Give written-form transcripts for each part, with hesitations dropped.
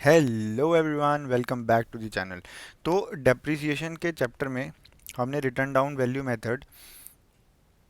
Hello everyone, welcome back to the channel. तो depreciation के chapter में हमने रिटर्न डाउन वैल्यू मेथड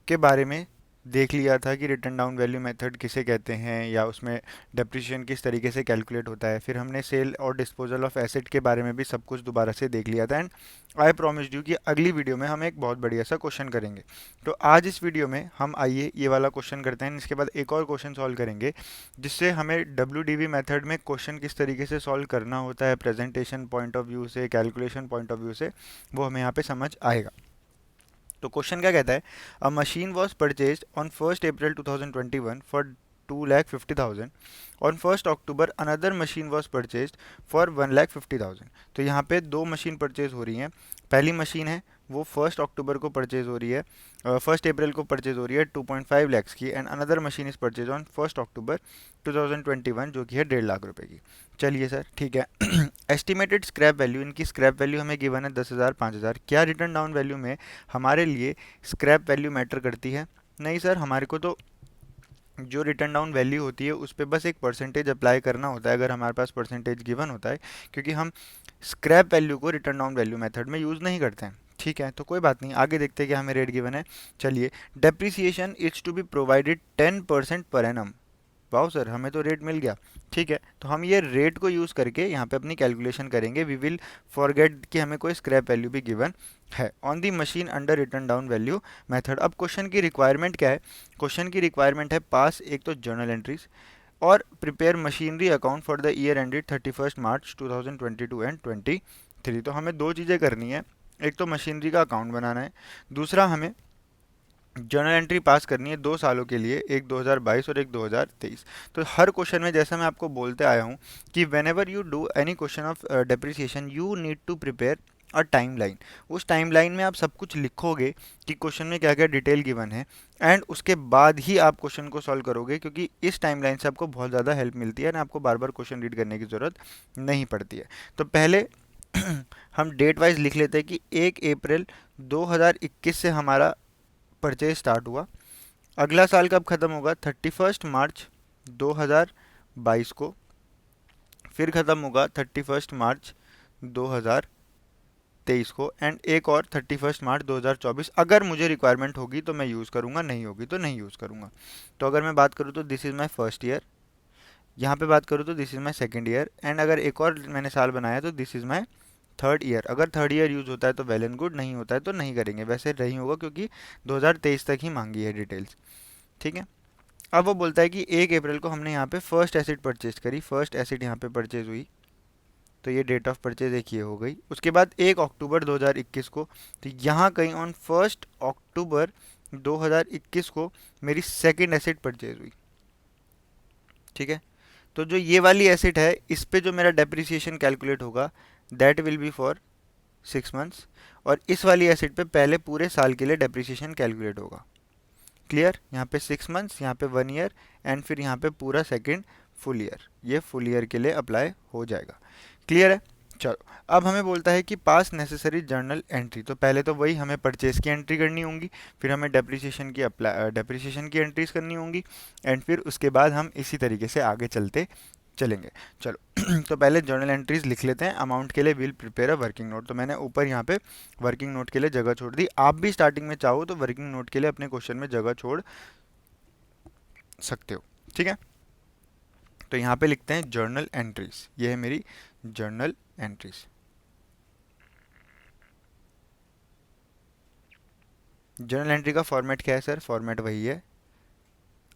के बारे में देख लिया था कि रिटर्न डाउन वैल्यू मेथड किसे कहते हैं या उसमें डेप्रिसिएशन किस तरीके से कैलकुलेट होता है। फिर हमने सेल और डिस्पोजल ऑफ एसेट के बारे में भी सब कुछ दोबारा से देख लिया था। एंड आई प्रॉमिस यू कि अगली वीडियो में हम एक बहुत बढ़िया सा क्वेश्चन करेंगे। तो आज इस वीडियो में हम आइए ये वाला क्वेश्चन करते हैं, इसके बाद एक और क्वेश्चन सॉल्व करेंगे जिससे हमें डब्ल्यू मेथड में क्वेश्चन किस तरीके से सॉल्व करना होता है, प्रेजेंटेशन पॉइंट ऑफ व्यू से, कैलकुलेशन पॉइंट ऑफ व्यू से, वो हमें यहाँ पे समझ आएगा। तो क्वेश्चन क्या कहता है, अ machine was purchase on 1 April 2021 for 2,50,000। On 1 October another machine was purchase for 1,50,000। तो यहाँ पे दो मशीन परचेज हो रही हैं। पहली मशीन है वो 1 अक्टूबर को परचेज हो रही है, 1 अप्रैल को परचेज हो रही है 2.5 लैक्स की। And another machine is purchase on 1 अक्टूबर 2021 जो कि है 1.5 लाख रुपए की। चलिए सर, ठीक है। एस्टिमेटेड स्क्रैप वैल्यू, इनकी स्क्रैप वैल्यू हमें गिवन है 10,000, 5,000। क्या रिटर्न डाउन वैल्यू में हमारे लिए स्क्रैप वैल्यू मैटर करती है? नहीं सर, हमारे को तो जो रिटर्न डाउन वैल्यू होती है उस पर बस एक परसेंटेज अप्लाई करना होता है अगर हमारे पास परसेंटेज गिवन होता है, क्योंकि हम स्क्रैप वैल्यू को रिटर्न डाउन वैल्यू मेथड में यूज़ नहीं करते हैं। ठीक है, तो कोई बात नहीं, आगे देखते हैं कि हमें रेट गिवन है। चलिए, depreciation is to be provided 10% per annum. Wow sir, हमें तो रेट मिल गया। ठीक है, तो हम ये रेट को यूज़ करके यहाँ पे अपनी कैलकुलेशन करेंगे। वी विल फॉरगेट कि हमें कोई स्क्रैप वैल्यू भी गिवन है on the machine under return down value method. अब क्वेश्चन की रिक्वायरमेंट क्या है? क्वेश्चन की रिक्वायरमेंट है पास एक तो जर्नल एंट्रीज और prepare machinery account for the year ended 31 March 2022 and 23। तो हमें दो चीज़ें करनी है, एक तो मशीनरी का अकाउंट बनाना है, दूसरा हमें जर्नल एंट्री पास करनी है 2 सालों के लिए, एक 2022 और एक 2023। तो हर क्वेश्चन में जैसा मैं आपको बोलते आया हूँ कि whenever you do any question of depreciation you need to prepare a timeline. उस टाइम लाइन में आप सब कुछ लिखोगे कि क्वेश्चन में क्या क्या डिटेल गिवन है, एंड उसके बाद ही आप क्वेश्चन को सॉल्व करोगे, क्योंकि इस टाइम लाइन से आपको बहुत ज़्यादा हेल्प मिलती है ना, आपको बार बार क्वेश्चन रीड करने की ज़रूरत नहीं पड़ती है। तो पहले हम डेट वाइज लिख लेते हैं कि 1 अप्रैल 2021 से हमारा परचेज स्टार्ट हुआ। अगला साल कब ख़त्म होगा? 31 मार्च 2022 को। फिर ख़त्म होगा 31 मार्च 2023 को। एंड एक और 31 मार्च 2024। अगर मुझे रिक्वायरमेंट होगी तो मैं यूज़ करूँगा, नहीं होगी तो नहीं यूज़ करूँगा। तो अगर मैं बात करूँ तो this is my first year, यहाँ पे बात करूँ तो this is my second year, and अगर एक और मैंने साल बनाया तो this is my third year. अगर थर्ड ईयर यूज़ होता है तो वेल एंड गुड, नहीं होता है तो नहीं करेंगे। वैसे नहीं होगा क्योंकि 2023 तक ही मांगी है डिटेल्स। ठीक है, अब वो बोलता है कि 1 अप्रैल को हमने यहाँ पे फर्स्ट एसिड परचेज करी, फर्स्ट एसिड यहाँ पे परचेज हुई, तो ये डेट ऑफ परचेज एक ये हो गई। उसके बाद 1 अक्टूबर 2021 को, तो यहाँ कहीं ऑन 1 अक्टूबर 2021 को मेरी सेकेंड एसिड परचेज हुई। ठीक है, तो जो ये वाली एसिड है इस पे जो मेरा डेप्रिसिएशन कैलकुलेट होगा that will be for 6 months, और इस वाली एसिड पे पहले पूरे साल के लिए डेप्रिसिएशन कैलकुलेट होगा। क्लियर? यहाँ पे 6 मंथ्स, यहाँ पे 1 ईयर, एंड फिर यहाँ पे पूरा सेकेंड फुल ईयर, ये फुल ईयर के लिए अप्लाई हो जाएगा। क्लियर है? चलो, अब हमें बोलता है कि पास नेसेसरी जर्नल एंट्री। तो पहले तो वही हमें परचेज की एंट्री करनी होंगी, फिर हमें डेप्रिसिएशन की एंट्रीज करनी होंगी, एंड फिर उसके बाद हम इसी तरीके से आगे चलते चलेंगे। चलो तो पहले जर्नल एंट्रीज लिख लेते हैं। अमाउंट के लिए will prepare a working note, तो मैंने ऊपर यहाँ पे वर्किंग नोट के लिए जगह छोड़ दी। आप भी स्टार्टिंग में चाहो तो वर्किंग नोट के लिए अपने क्वेश्चन में जगह छोड़ सकते हो। ठीक है, तो यहाँ पे लिखते हैं जर्नल एंट्रीज, ये है मेरी जर्नल एंट्रीज। जर्नल एंट्री का फॉर्मेट क्या है सर? फॉर्मेट वही है,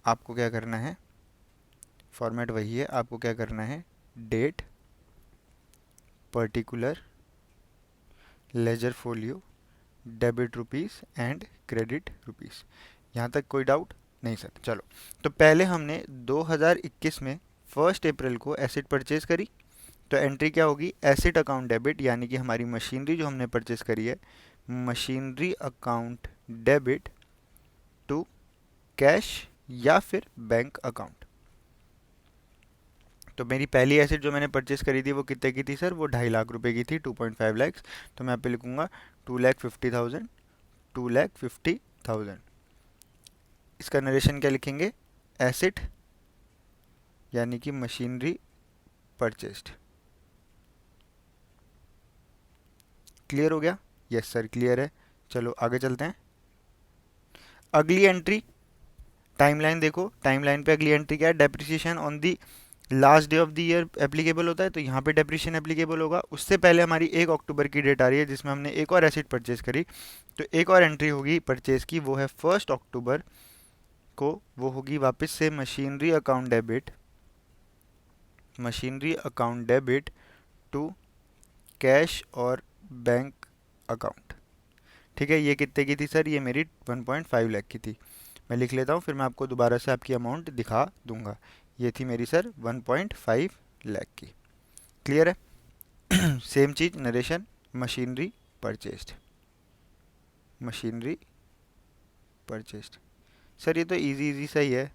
आपको क्या करना है, फॉर्मेट वही है, आपको क्या करना है, date, particular, ledger folio, debit rupees and credit rupees. यहाँ तक कोई डाउट नहीं सर? चलो, तो पहले हमने 2021 में 1 अप्रैल को एसिड परचेज करी, तो एंट्री क्या होगी, एसिड अकाउंट डेबिट, यानी कि हमारी मशीनरी जो हमने परचेज करी है, machinery account debit to cash या फिर बैंक अकाउंट। तो मेरी पहली एसेट जो मैंने परचेस करी थी वो कितने की थी सर? वो 2.5 लाख रुपए की थी, 2.5 लैक्स। तो मैं यहाँ पे लिखूंगा 2,50,000, 2,50,000। इसका नरेशन क्या लिखेंगे? एसेट यानी कि मशीनरी परचेस्ड। क्लियर हो गया? यस सर क्लियर है। चलो आगे चलते हैं। अगली एंट्री टाइमलाइन देखो, टाइमलाइन पे अगली एंट्री क्या है? Depreciation on the last day of the year applicable होता है, तो यहाँ पे डेप्रिसिएशन एप्लीकेबल होगा। उससे पहले हमारी 1 अक्टूबर की डेट आ रही है जिसमें हमने एक और एसेट परचेज करी, तो एक और एंट्री होगी परचेज की, वो है 1 अक्टूबर को। वो होगी वापस से machinery account debit, machinery account debit to cash और बैंक अकाउंट। ठीक है, ये कितने की थी सर? ये मेरी 1.5 लाख की थी। मैं लिख लेता हूँ, फिर मैं आपको दोबारा से आपकी अमाउंट दिखा दूंगा। ये थी मेरी सर 1.5 लाख की। क्लियर है? सेम चीज़ narration, machinery purchased, machinery purchased. Sir ये तो इजी इजी सा ही है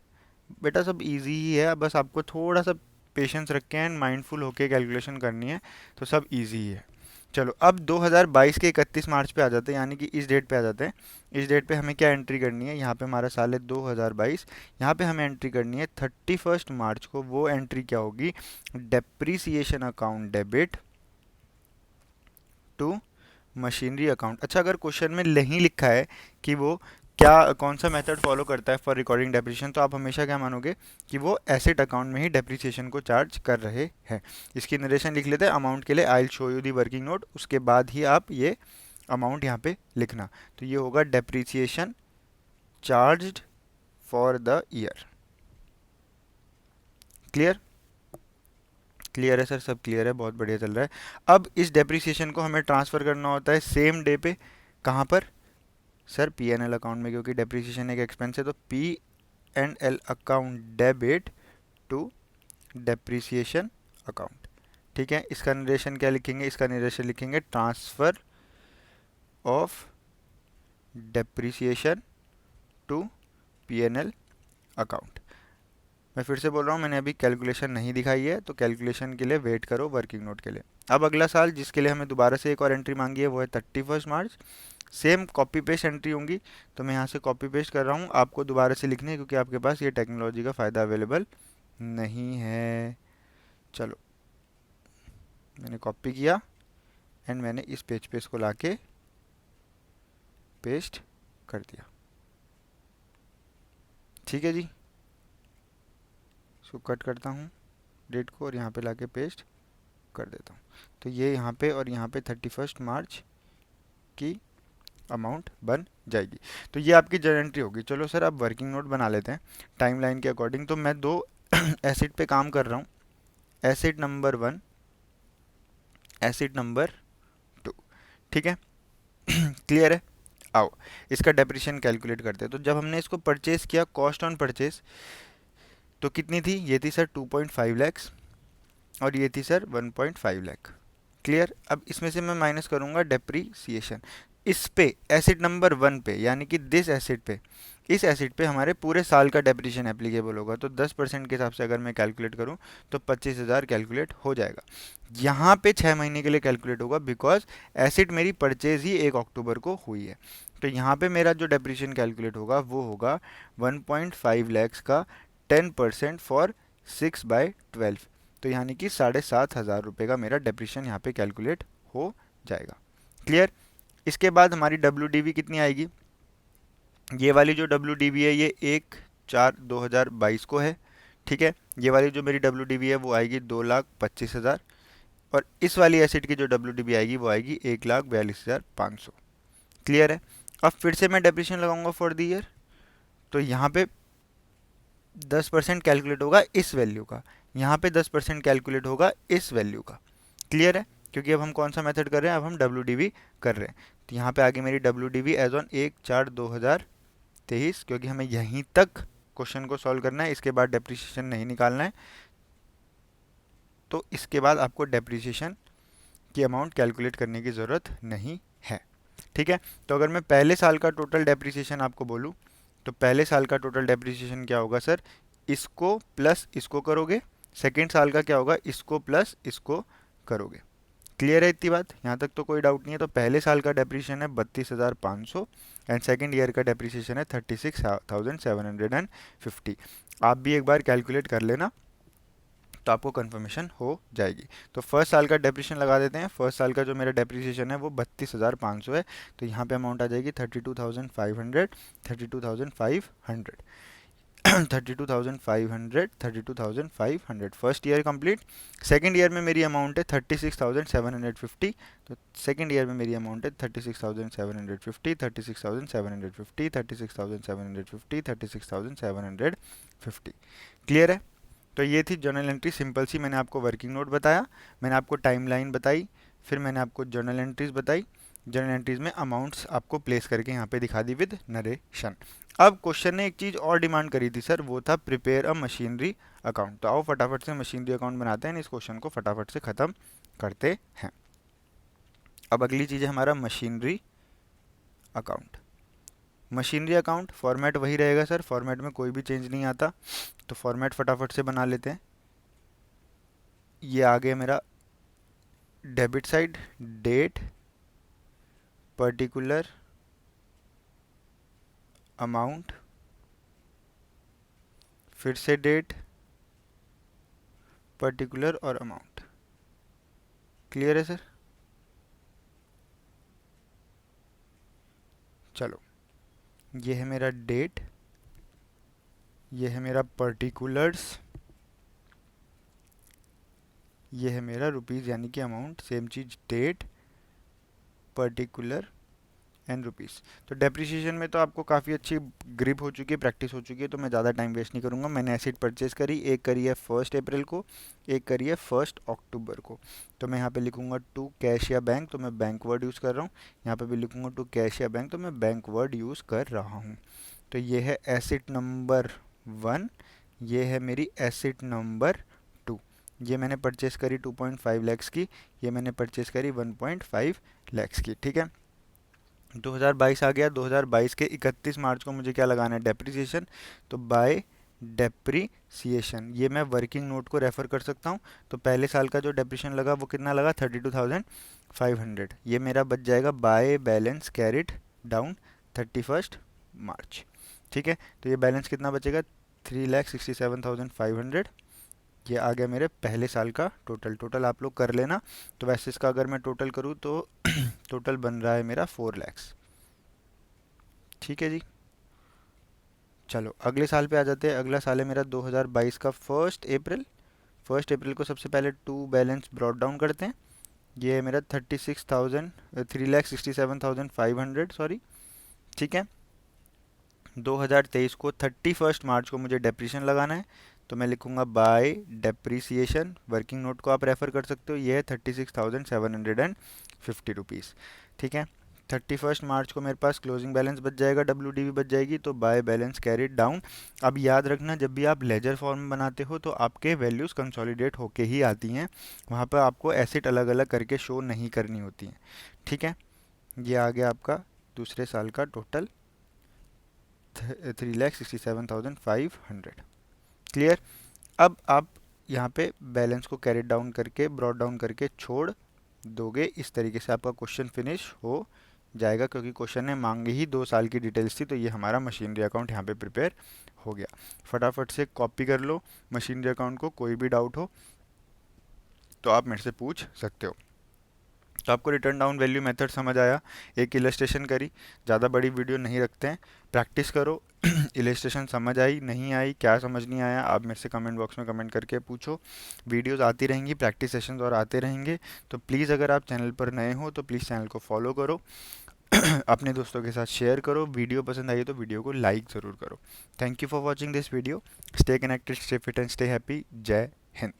बेटा, सब इजी ही है, बस आपको थोड़ा सा पेशेंस रख के एंड माइंडफुल होके कैलकुलेशन करनी है, तो सब इजी ही है। चलो अब 2022 के 31 मार्च पे आ जाते हैं, यानी कि इस डेट पे आ जाते हैं। इस डेट पे हमें क्या एंट्री करनी है? यहाँ पे हमारा साल है 2022, यहाँ पे हमें एंट्री करनी है 31 मार्च को। वो एंट्री क्या होगी? Depreciation account debit to machinery account. अच्छा, अगर क्वेश्चन में नहीं लिखा है कि वो क्या कौन सा मेथड फॉलो करता है फॉर रिकॉर्डिंग डेप्रिसिएशन, तो आप हमेशा क्या मानोगे कि वो एसेट अकाउंट में ही डेप्रिसिएशन को चार्ज कर रहे हैं। इसकी नरेशन लिख लेते हैं अमाउंट के लिए। I will show you the working note, उसके बाद ही आप ये अमाउंट यहाँ पे लिखना। तो ये होगा depreciation charged for the year. Clear? Clear है सर, सब क्लियर है, बहुत बढ़िया चल रहा है। अब इस डेप्रिसिएशन को हमें ट्रांसफ़र करना होता है सेम डे पे। कहाँ पर सर? P&L अकाउंट में, क्योंकि डेप्रिसिएशन एक एक्सपेंस है, तो P&L account debit to depreciation account. ठीक है, इसका नरेशन क्या लिखेंगे? इसका नरेशन लिखेंगे transfer of depreciation to P&L account. मैं फिर से बोल रहा हूँ, मैंने अभी कैलकुलेशन नहीं दिखाई है, तो कैलकुलेशन के लिए वेट करो वर्किंग नोट के लिए। अब अगला साल जिसके लिए हमें दोबारा से एक और एंट्री मांगी है वो है 31 मार्च। सेम कॉपी पेस्ट एंट्री होंगी, तो मैं यहाँ से कॉपी पेस्ट कर रहा हूँ। आपको दोबारा से लिखनी है क्योंकि आपके पास ये टेक्नोलॉजी का फ़ायदा अवेलेबल नहीं है। चलो, मैंने कॉपी किया एंड मैंने इस पेज पे इसको लाके पेस्ट कर दिया। ठीक है जी, इसको कट करता हूँ डेट को और यहाँ पे लाके पेस्ट कर देता हूँ। तो ये यहाँ पे और यहाँ पे 31 मार्च की अमाउंट बन जाएगी। तो ये आपकी जर्नल एंट्री होगी। चलो सर अब वर्किंग नोट बना लेते हैं टाइमलाइन के अकॉर्डिंग। तो मैं दो एसिड पे काम कर रहा हूँ, एसिड नंबर 1, एसिड नंबर 2। ठीक है? क्लियर है? आओ इसका डेप्रिसिएशन कैलकुलेट करते हैं। तो जब हमने इसको परचेज किया, कॉस्ट ऑन परचेज तो कितनी थी? ये थी सर 2.5 लैक्स और ये थी सर 1.5 लाख। क्लियर? अब इसमें से मैं माइनस करूंगा डेप्रीसिएशन। इस पे एसिड नंबर 1 पे, यानी कि दिस एसिड पे, इस एसिड पे हमारे पूरे साल का डेप्रिसिएशन एप्लीकेबल होगा। तो 10% के हिसाब से अगर मैं कैलकुलेट करूं तो 25,000 कैलकुलेट हो जाएगा। यहाँ पे 6 महीने के लिए कैलकुलेट होगा बिकॉज एसिड मेरी परचेज ही 1 अक्टूबर को हुई है। तो यहाँ पे मेरा जो डेप्रिसिएशन कैलकुलेट होगा वो होगा 1.5 लैक्स का 10% फॉर 6/12। तो यानी कि 7,500 रुपये का मेरा डेप्रिसिएशन यहाँ पे कैलकुलेट हो जाएगा। क्लियर? इसके बाद हमारी WDV कितनी आएगी? ये वाली जो WDV है ये 1/4/2022 को है। ठीक है, ये वाली जो मेरी WDV है वो आएगी 2,25,000 और इस वाली एसिड की जो WDV आएगी वो आएगी 1,42,500। क्लियर है? अब फिर से मैं डेप्रिसिएशन लगाऊंगा फॉर द ईयर, तो यहाँ पे 10% कैलकुलेट होगा इस वैल्यू का, यहाँ पे 10% कैलकुलेट होगा इस वैल्यू का। क्लियर है? क्योंकि अब हम कौन सा मेथड कर रहे हैं? अब हम WDV कर रहे हैं। तो यहाँ पे आगे मेरी WDV एज ऑन 1/4/2023, क्योंकि हमें यहीं तक क्वेश्चन को सॉल्व करना है, इसके बाद डेप्रिसिएशन नहीं निकालना है। तो इसके बाद आपको डेप्रिसिएशन की अमाउंट कैलकुलेट करने की ज़रूरत नहीं है। ठीक है? तो अगर मैं पहले साल का टोटल डेप्रिसिएशन आपको बोलूँ तो पहले साल का टोटल डेप्रिसिएशन क्या होगा सर? इसको प्लस इसको करोगे। सेकेंड साल का क्या होगा? इसको प्लस इसको करोगे। क्लियर है इतनी बात? यहाँ तक तो कोई डाउट नहीं है। तो पहले साल का डेप्रिसिएशन है 32,500 एंड सेकेंड ईयर का डेप्रिसिएशन है 36,750। आप भी एक बार कैलकुलेट कर लेना तो आपको कंफर्मेशन हो जाएगी। तो फर्स्ट साल का डेप्रिसिएशन लगा देते हैं। फर्स्ट साल का जो मेरा डेप्रिसिएशन है वो 32,500 है, तो यहाँ पे अमाउंट आ जाएगी 32,500, 32,500 32,500, 32,500। First year complete. Second year में मेरी अमाउंट है 36,750। तो सेकंड ईयर में मेरी अमाउंट है 36,750, 36,750, 36,750, 36,750। क्लियर है? तो ये थी जर्नल एंट्री, सिंपल सी। मैंने आपको वर्किंग नोट बताया, मैंने आपको टाइमलाइन बताई, फिर मैंने आपको जर्नल एंट्रीज बताई। जर्नल एंट्रीज में अमाउंट्स आपको प्लेस करके यहाँ पे दिखा दी विद नरेशन। अब क्वेश्चन ने एक चीज़ और डिमांड करी थी सर, वो था प्रिपेयर अ मशीनरी अकाउंट। तो आओ फटाफट से मशीनरी अकाउंट बनाते हैं, इस क्वेश्चन को फटाफट से ख़त्म करते हैं। अब अगली चीज़ है हमारा machinery account. Machinery account format वही रहेगा सर, फॉर्मेट में कोई भी चेंज नहीं आता। तो फॉर्मेट फटाफट से बना लेते हैं। ये आ गया मेरा debit side, date, particular, amount, फिर से डेट, पर्टिकुलर और अमाउंट। क्लियर है सर? चलो, ये है मेरा डेट, ये है मेरा पर्टिकुलर्स, ये है मेरा रुपीज़ यानी कि अमाउंट। सेम चीज़, डेट, पर्टिकुलर एंड रुपीज़। तो डेप्रिसिएशन में तो आपको काफ़ी अच्छी ग्रिप हो चुकी है, प्रैक्टिस हो चुकी है, तो मैं ज़्यादा टाइम वेस्ट नहीं करूँगा। मैंने एसिड परचेज करी, एक करी है 1 अप्रैल को, एक करी है 1 अक्टूबर को। तो मैं यहाँ पे लिखूँगा टू कैश या बैंक, तो मैं बैंक वर्ड यूज़ कर रहा हूँ। यहाँ पे भी लिखूँगा टू कैश या बैंक, तो मैं बैंक वर्ड यूज़ कर रहा हूँ। तो ये है एसिड नंबर 1, ये है मेरी एसिड नंबर 2। ये मैंने परचेस करी 2.5 लैक्स की, ये मैंने परचेस करी 1.5 लैक्स की। ठीक है, 2022 आ गया। 2022 के 31 मार्च को मुझे क्या लगाना है? डेप्रिसिएशन। तो बाय डेप्रिसिएशन, ये मैं वर्किंग नोट को रेफर कर सकता हूँ। तो पहले साल का जो डेप्रिसिएशन लगा वो कितना लगा? 32,500। ये मेरा बच जाएगा बाय बैलेंस कैरिड डाउन 31 मार्च। ठीक है, तो ये बैलेंस कितना बचेगा? 3,67,500। ये आ गया मेरे पहले साल का टोटल। टोटल आप लोग कर लेना। तो वैसे इसका अगर मैं टोटल करूँ तो टोटल बन रहा है मेरा 4 लैक्स। ठीक है जी। चलो अगले साल पे आ जाते हैं। अगला साल है मेरा 2022 का 1 अप्रैल। 1 अप्रैल को सबसे पहले टू बैलेंस ब्रॉड डाउन करते हैं। ये है मेरा 3,67,500, सॉरी। ठीक है, 2023 को 31 मार्च को मुझे डेप्रिसिएशन लगाना है। तो मैं लिखूंगा बाय डेप्रिसिएशन। वर्किंग नोट को आप रेफर कर सकते हो, ये है 36,750 रुपीज़। ठीक है, 31 मार्च को मेरे पास क्लोजिंग बैलेंस बच जाएगा, WDV बच जाएगी। तो बाय बैलेंस कैरिड डाउन। अब याद रखना, जब भी आप लेजर फॉर्म बनाते हो तो आपके वैल्यूज़ कंसोलिडेट होके ही आती हैं, वहाँ पर आपको एसेट अलग अलग करके शो नहीं करनी होती हैं। ठीक है, ये आ गया आपका दूसरे साल का टोटल 3,67,500। क्लियर? अब आप यहाँ पे बैलेंस को कैरी डाउन करके ब्रॉड डाउन करके छोड़ दोगे। इस तरीके से आपका क्वेश्चन फिनिश हो जाएगा, क्योंकि क्वेश्चन ने मांगी ही 2 साल की डिटेल्स थी। तो ये हमारा मशीनरी अकाउंट यहाँ पे प्रिपेयर हो गया। फटाफट से कॉपी कर लो मशीनरी अकाउंट को। कोई भी डाउट हो तो आप मेरे से पूछ सकते हो। तो आपको रिटर्न डाउन वैल्यू मेथड समझ आया, एक इलस्ट्रेशन करी, ज़्यादा बड़ी वीडियो नहीं रखते हैं। प्रैक्टिस करो। इलस्ट्रेशन समझ आई नहीं आई, क्या समझ नहीं आया, आप मेरे से कमेंट बॉक्स में कमेंट करके पूछो। वीडियोस आती रहेंगी, प्रैक्टिस सेशंस और आते रहेंगे। तो प्लीज़ अगर आप चैनल पर नए हो तो प्लीज़ चैनल को फॉलो करो। अपने दोस्तों के साथ शेयर करो। वीडियो पसंद आई तो वीडियो को लाइक ज़रूर करो। Thank you for watching this video. Stay connected, stay fit and stay happy. जय हिंद।